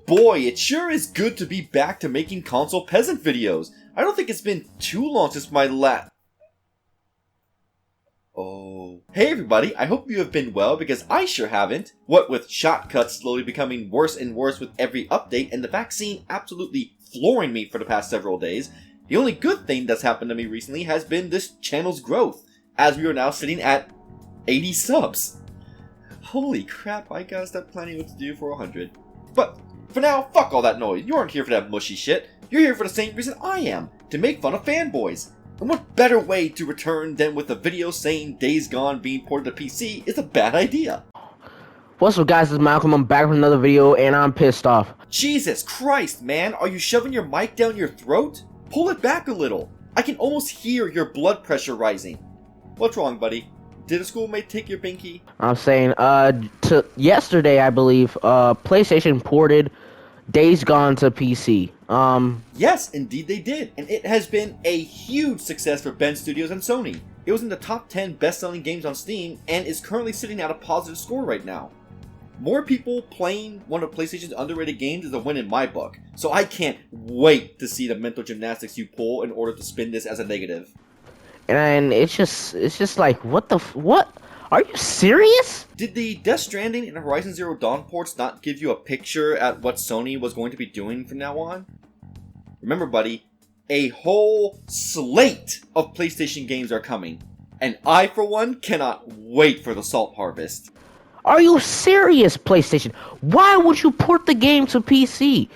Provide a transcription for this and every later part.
boy, it sure is good to be back to making console peasant videos. I don't think it's been too long since my Oh. Hey everybody, I hope you have been well because I sure haven't. What with shotcuts slowly becoming worse and worse with every update and the vaccine absolutely flooring me for the past several days, the only good thing that's happened to me recently has been this channel's growth, as we are now sitting at 80 subs. Holy crap, I gotta start planning what to do for 100. But for now, fuck all that noise. You aren't here for that mushy shit. You're here for the same reason I am, to make fun of fanboys. And what better way to return than with a video saying Days Gone being ported to PC is a bad idea. What's up guys, it's Malcolm. I'm back with another video and I'm pissed off. Jesus Christ, man, are you shoving your mic down your throat? Pull it back a little. I can almost hear your blood pressure rising. What's wrong, buddy? Did a schoolmate take your binky? I'm saying, yesterday I believe, PlayStation ported Days Gone to PC. Yes, indeed they did, and it has been a huge success for Ben Studios and Sony. It was in the top 10 best-selling games on Steam, and is currently sitting at a positive score right now. More people playing one of PlayStation's underrated games is a win in my book, so I can't wait to see the mental gymnastics you pull in order to spin this as a negative. And it's just like, what? Are you serious? Did the Death Stranding and Horizon Zero Dawn ports not give you a picture at what Sony was going to be doing from now on? Remember, buddy, a whole slate of PlayStation games are coming, and I, for one, cannot wait for the Salt Harvest. Are you serious, PlayStation? Why would you port the game to PC?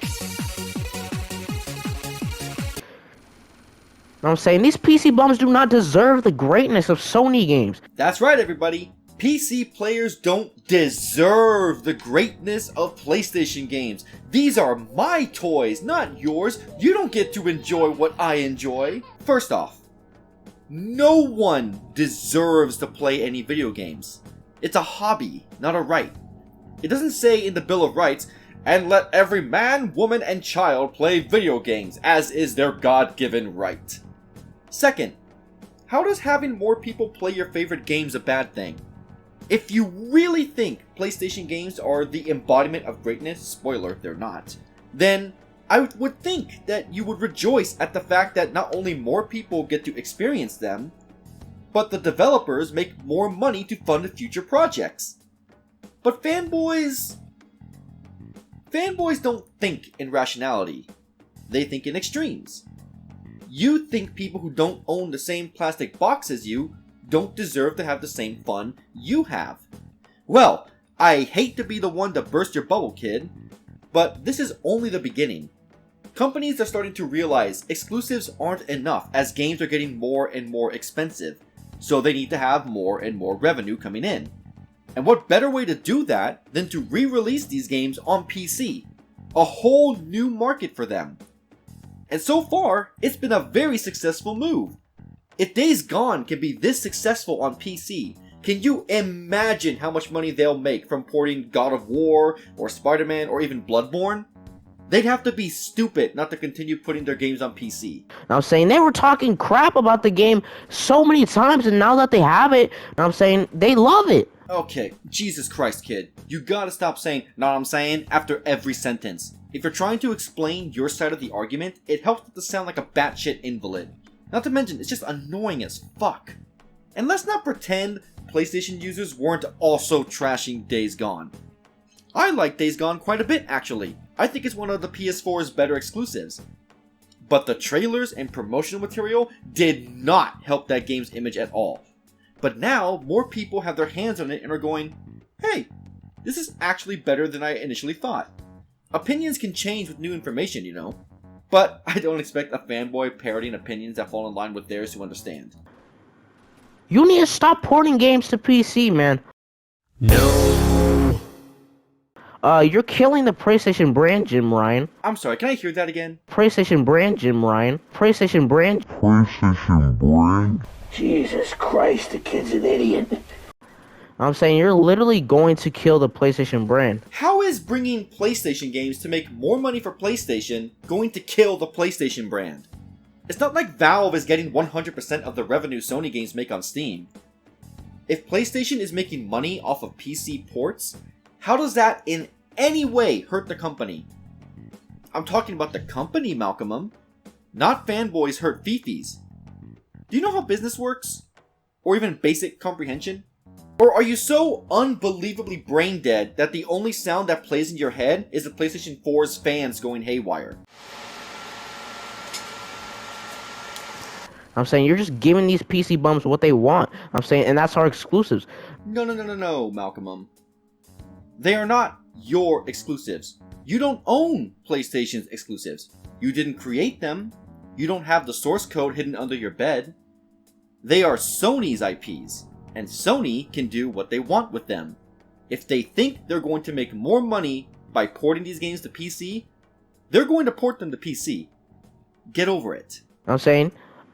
I'm saying these PC bums do not deserve the greatness of Sony games. That's right, everybody. PC players don't deserve the greatness of PlayStation games. These are my toys, not yours. You don't get to enjoy what I enjoy. First off, no one deserves to play any video games. It's a hobby, not a right. It doesn't say in the Bill of Rights, and let every man, woman, and child play video games, as is their God-given right. Second, how does having more people play your favorite games a bad thing? If you really think PlayStation games are the embodiment of greatness, spoiler, they're not, then I would think that you would rejoice at the fact that not only more people get to experience them, but the developers make more money to fund future projects. But fanboys don't think in rationality. They think in extremes. You think people who don't own the same plastic box as you don't deserve to have the same fun you have. Well, I hate to be the one to burst your bubble, kid, but this is only the beginning. Companies are starting to realize exclusives aren't enough as games are getting more and more expensive, so they need to have more and more revenue coming in. And what better way to do that than to re-release these games on PC? A whole new market for them. And so far, it's been a very successful move. If Days Gone can be this successful on PC, can you imagine how much money they'll make from porting God of War, or Spider-Man, or even Bloodborne? They'd have to be stupid not to continue putting their games on PC. I'm saying they were talking crap about the game so many times, and now that they have it, I'm saying they love it. Okay, Jesus Christ, kid. You gotta stop saying, "know what I'm saying," after every sentence. If you're trying to explain your side of the argument, it helps not to sound like a batshit invalid. Not to mention, it's just annoying as fuck. And let's not pretend PlayStation users weren't also trashing Days Gone. I like Days Gone quite a bit, actually. I think it's one of the PS4's better exclusives. But the trailers and promotional material did not help that game's image at all. But now, more people have their hands on it and are going, hey, this is actually better than I initially thought. Opinions can change with new information, you know. But I don't expect a fanboy parodying opinions that fall in line with theirs to understand. You need to stop porting games to PC, man. No. You're killing the PlayStation brand, Jim Ryan. I'm sorry, can I hear that again? PlayStation brand, Jim Ryan. PlayStation brand. PlayStation brand. Jesus Christ, the kid's an idiot. I'm saying you're literally going to kill the PlayStation brand. How is bringing PlayStation games to make more money for PlayStation going to kill the PlayStation brand? It's not like Valve is getting 100% of the revenue Sony games make on Steam. If PlayStation is making money off of PC ports, how does that in any way hurt the company? I'm talking about the company, MALKIMUM. Not fanboys hurt fifis. Do you know how business works? Or even basic comprehension? Or are you so unbelievably brain dead that the only sound that plays in your head is the PlayStation 4's fans going haywire? I'm saying you're just giving these PC bums what they want. I'm saying, and that's our exclusives. No, MALKIMUM. They are not your exclusives. You don't own PlayStation's exclusives. You didn't create them. You don't have the source code hidden under your bed. They are Sony's IPs, and Sony can do what they want with them. If they think they're going to make more money by porting these games to PC, they're going to port them to PC. Get over it. I'm saying,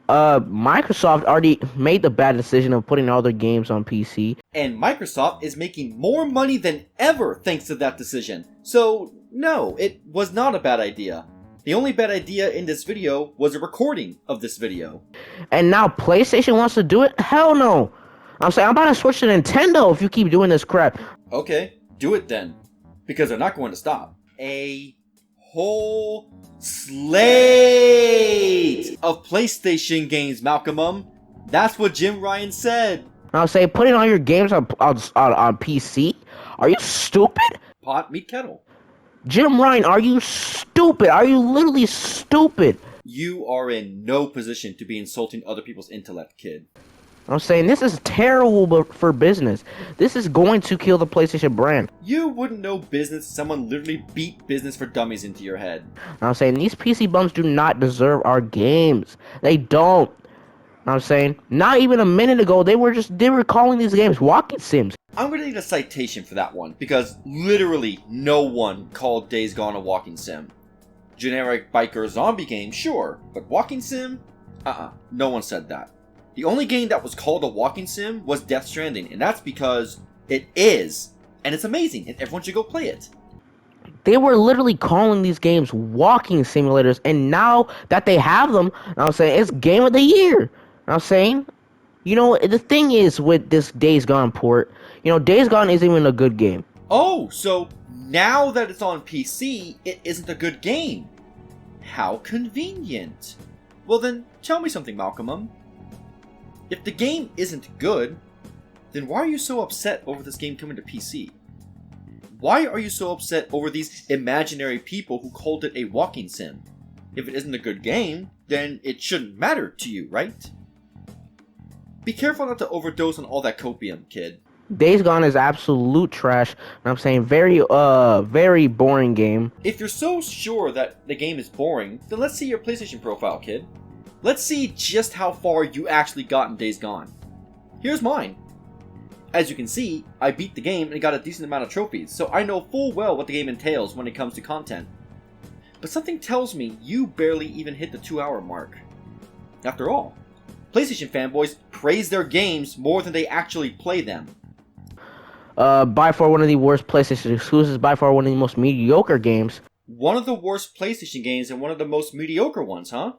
Microsoft already made the bad decision of putting all their games on PC. And Microsoft is making more money than ever thanks to that decision. So, no, it was not a bad idea. The only bad idea in this video was a recording of this video. And now PlayStation wants to do it? Hell no. I'm saying, I'm about to switch to Nintendo if you keep doing this crap. Okay, do it then. Because they're not going to stop. A whole slate of PlayStation games, MALKIMUM. That's what Jim Ryan said. I'm saying, putting all your games on PC? Are you stupid? Pot, meet kettle. Jim Ryan, are you stupid? Are you literally stupid? You are in no position to be insulting other people's intellect, kid. I'm saying, this is terrible for business. This is going to kill the PlayStation brand. You wouldn't know business if someone literally beat Business for Dummies into your head. I'm saying, these PC bums do not deserve our games. They don't. I'm saying, not even a minute ago, they were calling these games walking sims. I'm gonna need a citation for that one, because literally no one called Days Gone a walking sim. Generic biker zombie game, sure, but walking sim? No one said that. The only game that was called a walking sim was Death Stranding, and that's because it is, and it's amazing, and everyone should go play it. They were literally calling these games walking simulators, and now that they have them, I'm saying, it's Game of the Year. I'm saying, you know, the thing is with this Days Gone port, you know, Days Gone isn't even a good game. Oh, so now that it's on PC, it isn't a good game. How convenient. Well then, tell me something, MALKIMUM. If the game isn't good, then why are you so upset over this game coming to PC? Why are you so upset over these imaginary people who called it a walking sim? If it isn't a good game, then it shouldn't matter to you, right? Be careful not to overdose on all that copium, kid. Days Gone is absolute trash, and I'm saying very boring game. If you're so sure that the game is boring, then let's see your PlayStation profile, kid. Let's see just how far you actually got in Days Gone. Here's mine. As you can see, I beat the game and got a decent amount of trophies, so I know full well what the game entails when it comes to content. But something tells me you barely even hit the 2-hour mark. After all, PlayStation fanboys praise their games more than they actually play them. By far one of the worst PlayStation exclusives, by far one of the most mediocre games. One of the worst PlayStation games and one of the most mediocre ones, huh?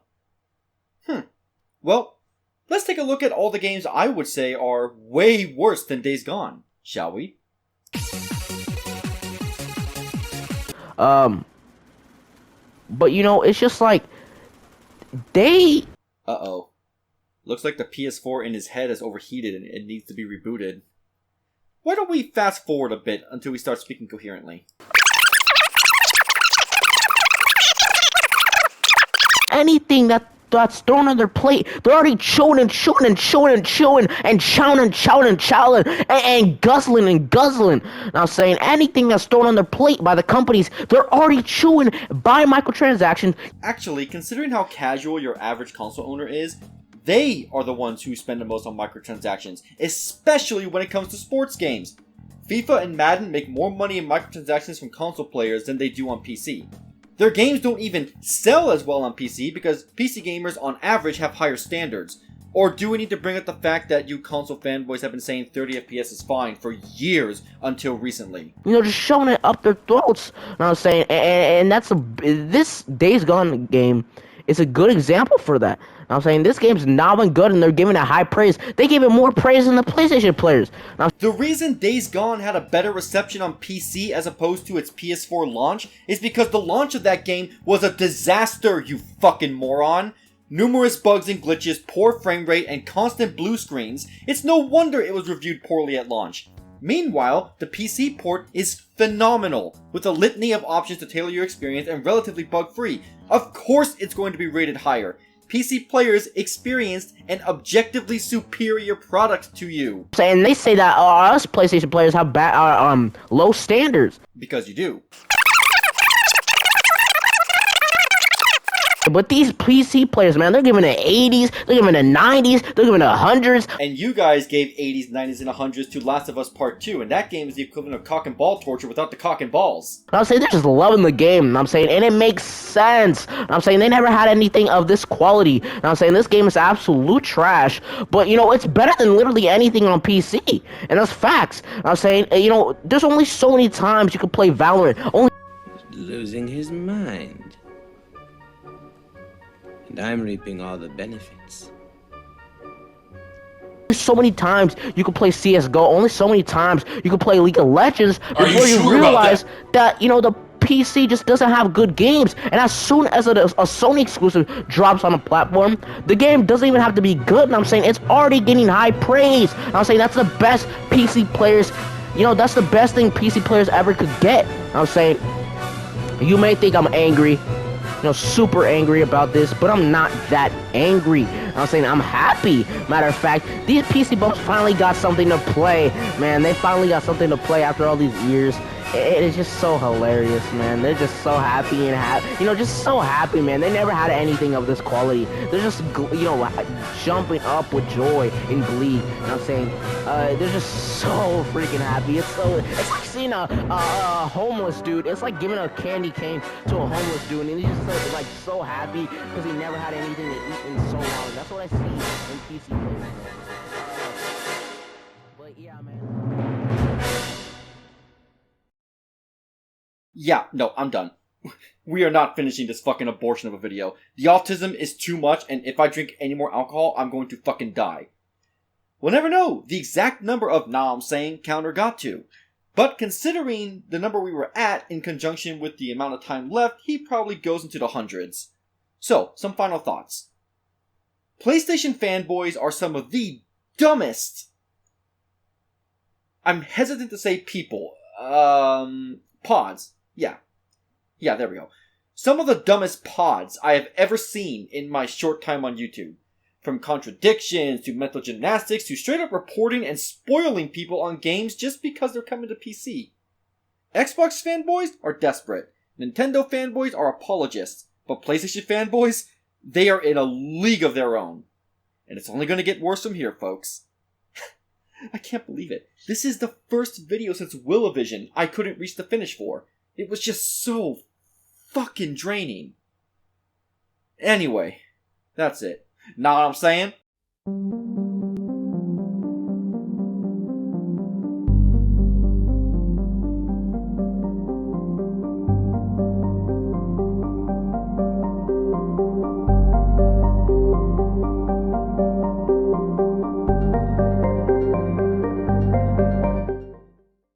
Well, let's take a look at all the games I would say are way worse than Days Gone, shall we? But you know, it's just like, they... Uh-oh. Looks like the PS4 in his head has overheated and it needs to be rebooted. Why don't we fast forward a bit until we start speaking coherently? Anything that's thrown on their plate, they're already chewing and chewing and chewing and chewing and chowing and chowing and chowing and guzzling and guzzling. Now saying anything that's thrown on their plate by the companies, they're already chewing by microtransactions. Actually, considering how casual your average console owner is, they are the ones who spend the most on microtransactions, especially when it comes to sports games. FIFA and Madden make more money in microtransactions from console players than they do on PC. Their games don't even sell as well on PC because PC gamers on average have higher standards. Or do we need to bring up the fact that you console fanboys have been saying 30 FPS is fine for years until recently? You know, just shoving it up their throats. And I was saying, and that's this Days Gone game is a good example for that. I'm saying this game's not been good and they're giving it high praise. They gave it more praise than the PlayStation players. Now, the reason Days Gone had a better reception on PC as opposed to its PS4 launch is because the launch of that game was a disaster, you fucking moron. Numerous bugs and glitches, poor frame rate, and constant blue screens. It's no wonder it was reviewed poorly at launch. Meanwhile, the PC port is phenomenal, with a litany of options to tailor your experience and relatively bug-free. Of course it's going to be rated higher. PC players experienced an objectively superior product to you. and they say that us PlayStation players have low standards. Because you do. But these PC players, man, they're giving it 80s, they're giving it 90s, they're giving it 100s. And you guys gave 80s, 90s, and 100s to Last of Us Part 2, and that game is the equivalent of cock and ball torture without the cock and balls. I'm saying they're just loving the game, I'm saying, and it makes sense. I'm saying they never had anything of this quality. I'm saying this game is absolute trash, but, you know, it's better than literally anything on PC, and that's facts. I'm saying, you know, there's only so many times you can play Valorant. Losing his mind. And I'm reaping all the benefits. So many times you can play CSGO, only so many times you can play League of Legends before you realize that, you know, the PC just doesn't have good games. And as soon as a Sony exclusive drops on a platform, the game doesn't even have to be good. And I'm saying it's already getting high praise. And I'm saying that's the best PC players, you know, that's the best thing PC players ever could get. I'm saying, you may think I'm angry, you know, super angry about this, but I'm not that angry. I'm saying I'm happy. Matter of fact, these PC bumps finally got something to play, man. They finally got something to play after all these years. It is just so hilarious, man. They're just so happy and you know, just so happy, man. They never had anything of this quality. They're just, you know, jumping up with joy and glee. You know what I'm saying? They're just so freaking happy. It's like seeing a homeless dude. It's like giving a candy cane to a homeless dude, and he's just like so happy because he never had anything to eat in so long. That's what I see in PC players. But yeah, man. Yeah, no, I'm done. We are not finishing this fucking abortion of a video. The autism is too much, and if I drink any more alcohol, I'm going to fucking die. We'll never know the exact number of Nah I'm Saying Counter got to. But considering the number we were at in conjunction with the amount of time left, he probably goes into the hundreds. So, some final thoughts. PlayStation fanboys are some of the dumbest. I'm hesitant to say people. Pods. Yeah, there we go. Some of the dumbest pods I have ever seen in my short time on YouTube. From contradictions, to mental gymnastics, to straight up reporting and spoiling people on games just because they're coming to PC. Xbox fanboys are desperate. Nintendo fanboys are apologists. But PlayStation fanboys, they are in a league of their own. And it's only going to get worse from here, folks. I can't believe it. This is the first video since Will-O-Vision I couldn't reach the finish for. It was just so fucking draining. Anyway, that's it. Know what I'm saying?